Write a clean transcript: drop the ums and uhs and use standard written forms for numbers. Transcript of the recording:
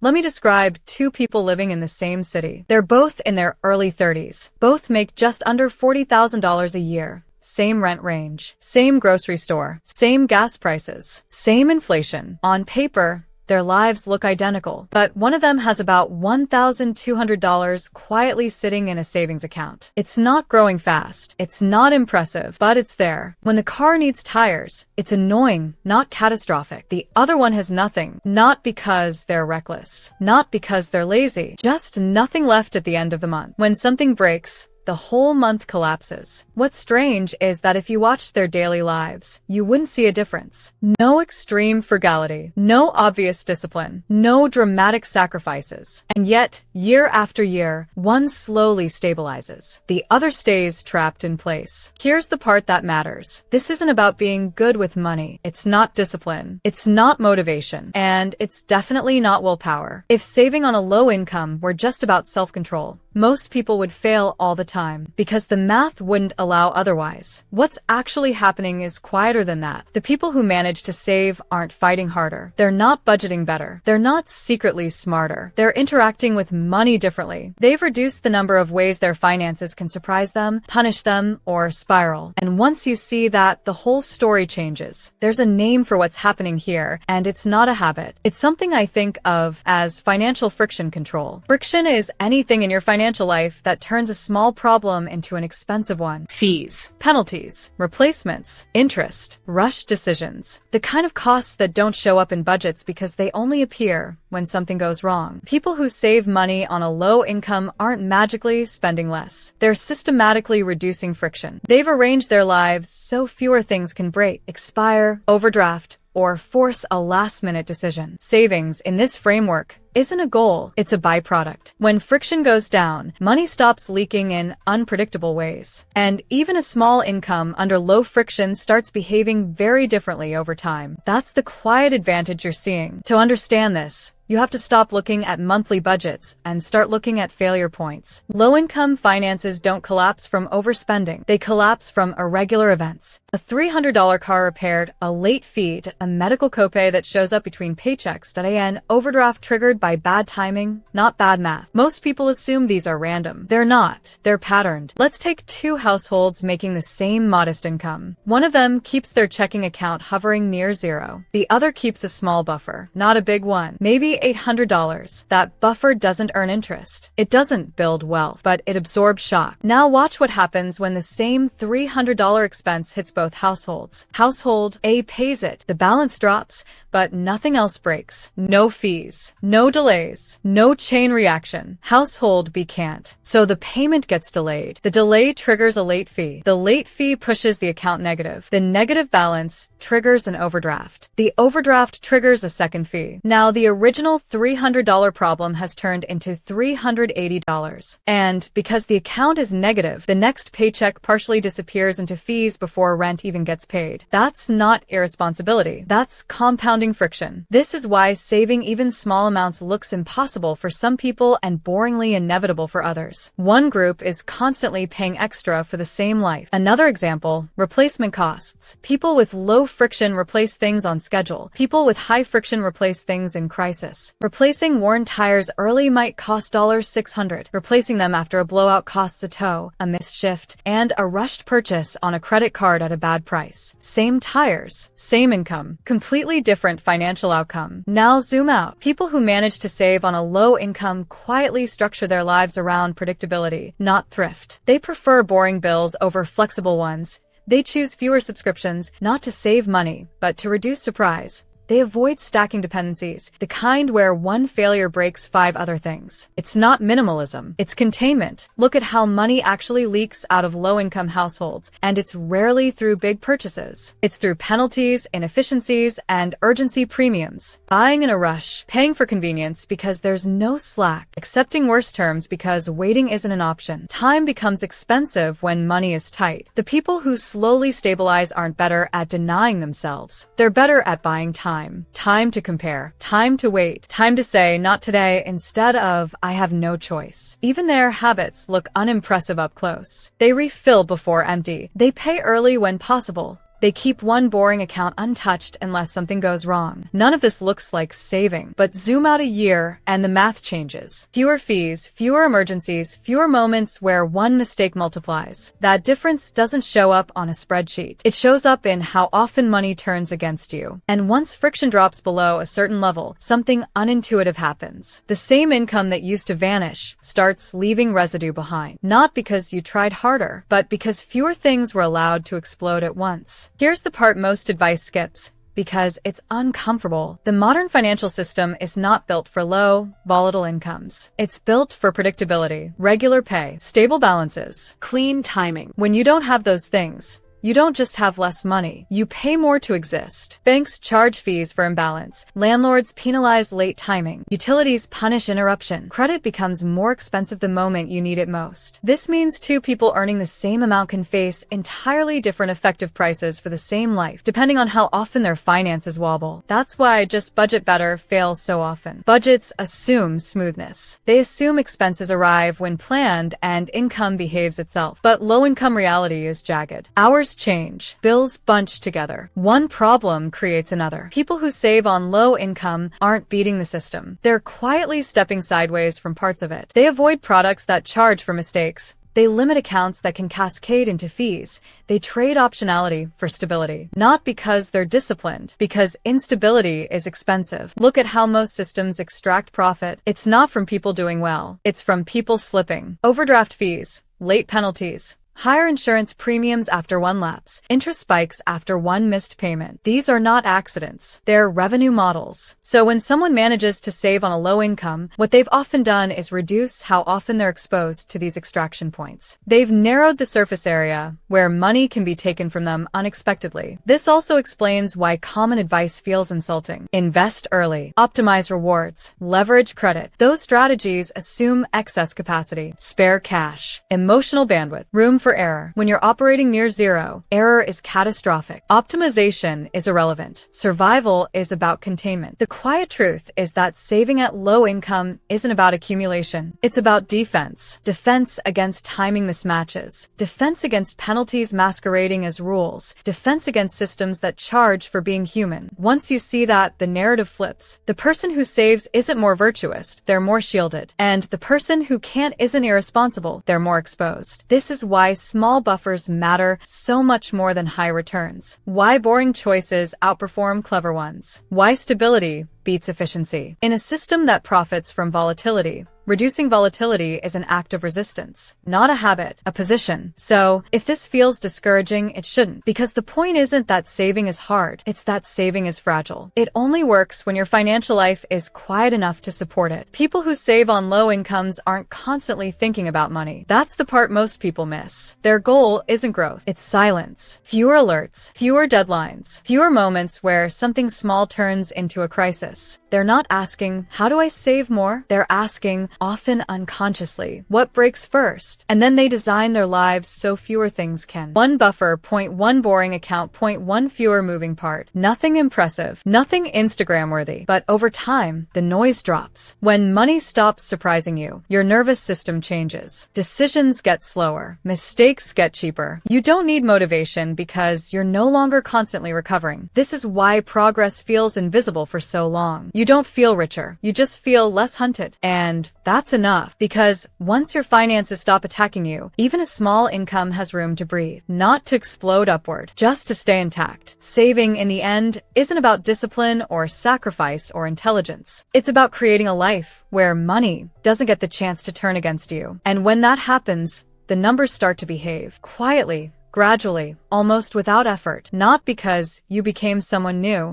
Let me describe two people living in the same city. They're both in their early 30s. Both make just under $40,000 a year. Same rent range, same grocery store, same gas prices, same inflation. On paper, their lives look identical, but one of them has about $1,200 quietly sitting in a savings account. It's not growing fast. It's not impressive, but it's there. When the car needs tires, it's annoying, not catastrophic. The other one has nothing, not because they're reckless, not because they're lazy, just nothing left at the end of the month. When something breaks, the whole month collapses. What's strange is that if you watched their daily lives, you wouldn't see a difference. No extreme frugality, no obvious discipline, no dramatic sacrifices. And yet, year after year, one slowly stabilizes. The other stays trapped in place. Here's the part that matters. This isn't about being good with money. It's not discipline. It's not motivation. And it's definitely not willpower. If saving on a low income were just about self-control, most people would fail all the time because the math wouldn't allow otherwise. What's actually happening is quieter than that. The people who manage to save aren't fighting harder. They're not budgeting better. They're not secretly smarter. They're interacting with money differently. They've reduced the number of ways their finances can surprise them, punish them, or spiral. And once you see that, the whole story changes. There's a name for what's happening here, and it's not a habit. It's something I think of as financial friction control. Friction is anything in your financial life that turns a small problem into an expensive one. Fees, penalties, replacements, interest, rushed decisions. The kind of costs that don't show up in budgets because they only appear when something goes wrong. People who save money on a low income aren't magically spending less. They're systematically reducing friction. They've arranged their lives so fewer things can break, expire, overdraft, or force a last-minute decision. Savings in this framework isn't a goal, it's a byproduct. When friction goes down, money stops leaking in unpredictable ways. And even a small income under low friction starts behaving very differently over time. That's the quiet advantage you're seeing. To understand this, you have to stop looking at monthly budgets and start looking at failure points. Low-income finances don't collapse from overspending. They collapse from irregular events. A $300 car repaired, a late fee, a medical copay that shows up between paychecks, an overdraft triggered by bad timing, not bad math. Most people assume these are random. They're not. They're patterned. Let's take two households making the same modest income. One of them keeps their checking account hovering near zero. The other keeps a small buffer, not a big one, maybe $800. That buffer doesn't earn interest. It doesn't build wealth, but it absorbs shock. Now watch what happens when the same $300 expense hits both households. Household A pays it. The balance drops, but nothing else breaks. No fees, no delays, no chain reaction. Household B can't. So the payment gets delayed. The delay triggers a late fee. The late fee pushes the account negative. The negative balance triggers an overdraft. The overdraft triggers a second fee. Now the original $300 problem has turned into $380. And because the account is negative, the next paycheck partially disappears into fees before rent even gets paid. That's not irresponsibility. That's compounding friction. This is why saving even small amounts looks impossible for some people and boringly inevitable for others. One group is constantly paying extra for the same life. Another example, replacement costs. People with low friction replace things on schedule. People with high friction replace things in crisis. Replacing worn tires early might cost $600. Replacing them after a blowout costs a tow, a missed shift, and a rushed purchase on a credit card at a bad price. Same tires, same income, completely different financial outcome. Now zoom out. People who manage to save on a low income quietly structure their lives around predictability, not thrift. They prefer boring bills over flexible ones. They choose fewer subscriptions, not to save money, but to reduce surprise. They avoid stacking dependencies, the kind where one failure breaks 5 other things. It's not minimalism, it's containment. Look at how money actually leaks out of low-income households, and it's rarely through big purchases. It's through penalties, inefficiencies, and urgency premiums. Buying in a rush, paying for convenience because there's no slack, accepting worse terms because waiting isn't an option. Time becomes expensive when money is tight. The people who slowly stabilize aren't better at denying themselves. They're better at buying time. Time to compare, time to wait, time to say, not today, instead of, I have no choice. Even their habits look unimpressive up close. They refill before empty. They pay early when possible. They keep one boring account untouched unless something goes wrong. None of this looks like saving, but zoom out a year and the math changes. Fewer fees, fewer emergencies, fewer moments where one mistake multiplies. That difference doesn't show up on a spreadsheet. It shows up in how often money turns against you. And once friction drops below a certain level, something unintuitive happens. The same income that used to vanish starts leaving residue behind. Not because you tried harder, but because fewer things were allowed to explode at once. Here's the part most advice skips, because it's uncomfortable. The modern financial system is not built for low, volatile incomes. It's built for predictability, regular pay, stable balances, clean timing. When you don't have those things, you don't just have less money, you pay more to exist. Banks charge fees for imbalance. Landlords penalize late timing. Utilities punish interruption. Credit becomes more expensive the moment you need it most. This means two people earning the same amount can face entirely different effective prices for the same life, depending on how often their finances wobble. That's why Just Budget Better fails so often. Budgets assume smoothness. They assume expenses arrive when planned and income behaves itself. But low-income reality is jagged. Hours change. Bills bunch together. One problem creates another. People who save on low income aren't beating the system. They're quietly stepping sideways from parts of it. They avoid products that charge for mistakes. They limit accounts that can cascade into fees. They trade optionality for stability. Not because they're disciplined, because instability is expensive. Look at how most systems extract profit. It's not from people doing well. It's from people slipping. Overdraft fees, late penalties, higher insurance premiums after one lapse, interest spikes after one missed payment. These are not accidents. They're revenue models. So when someone manages to save on a low income, what they've often done is reduce how often they're exposed to these extraction points. They've narrowed the surface area where money can be taken from them unexpectedly. This also explains why common advice feels insulting. Invest early, optimize rewards, leverage credit. Those strategies assume excess capacity, spare cash, emotional bandwidth, room for error. When you're operating near zero, error is catastrophic. Optimization is irrelevant. Survival is about containment. The quiet truth is that saving at low income isn't about accumulation. It's about defense. Defense against timing mismatches. Defense against penalties masquerading as rules. Defense against systems that charge for being human. Once you see that, the narrative flips. The person who saves isn't more virtuous, they're more shielded. And the person who can't isn't irresponsible, they're more exposed. This is why small buffers matter so much more than high returns. Why boring choices outperform clever ones. Why stability beats efficiency. In a system that profits from volatility, reducing volatility is an act of resistance, not a habit, a position. So, if this feels discouraging, it shouldn't. Because the point isn't that saving is hard, it's that saving is fragile. It only works when your financial life is quiet enough to support it. People who save on low incomes aren't constantly thinking about money. That's the part most people miss. Their goal isn't growth, it's silence. Fewer alerts, fewer deadlines, fewer moments where something small turns into a crisis. They're not asking, how do I save more? They're asking, often unconsciously, what breaks first? And then they design their lives so fewer things can. One buffer, point one boring account, point one fewer moving part. Nothing impressive, nothing Instagram worthy. But over time, the noise drops. When money stops surprising you, your nervous system changes. Decisions get slower. Mistakes get cheaper. You don't need motivation because you're no longer constantly recovering. This is why progress feels invisible for so long. You don't feel richer. You just feel less hunted. And that's enough, because once your finances stop attacking you, even a small income has room to breathe, not to explode upward, just to stay intact. Saving, in the end, isn't about discipline or sacrifice or intelligence. It's about creating a life where money doesn't get the chance to turn against you. And when that happens, the numbers start to behave quietly, gradually, almost without effort, not because you became someone new,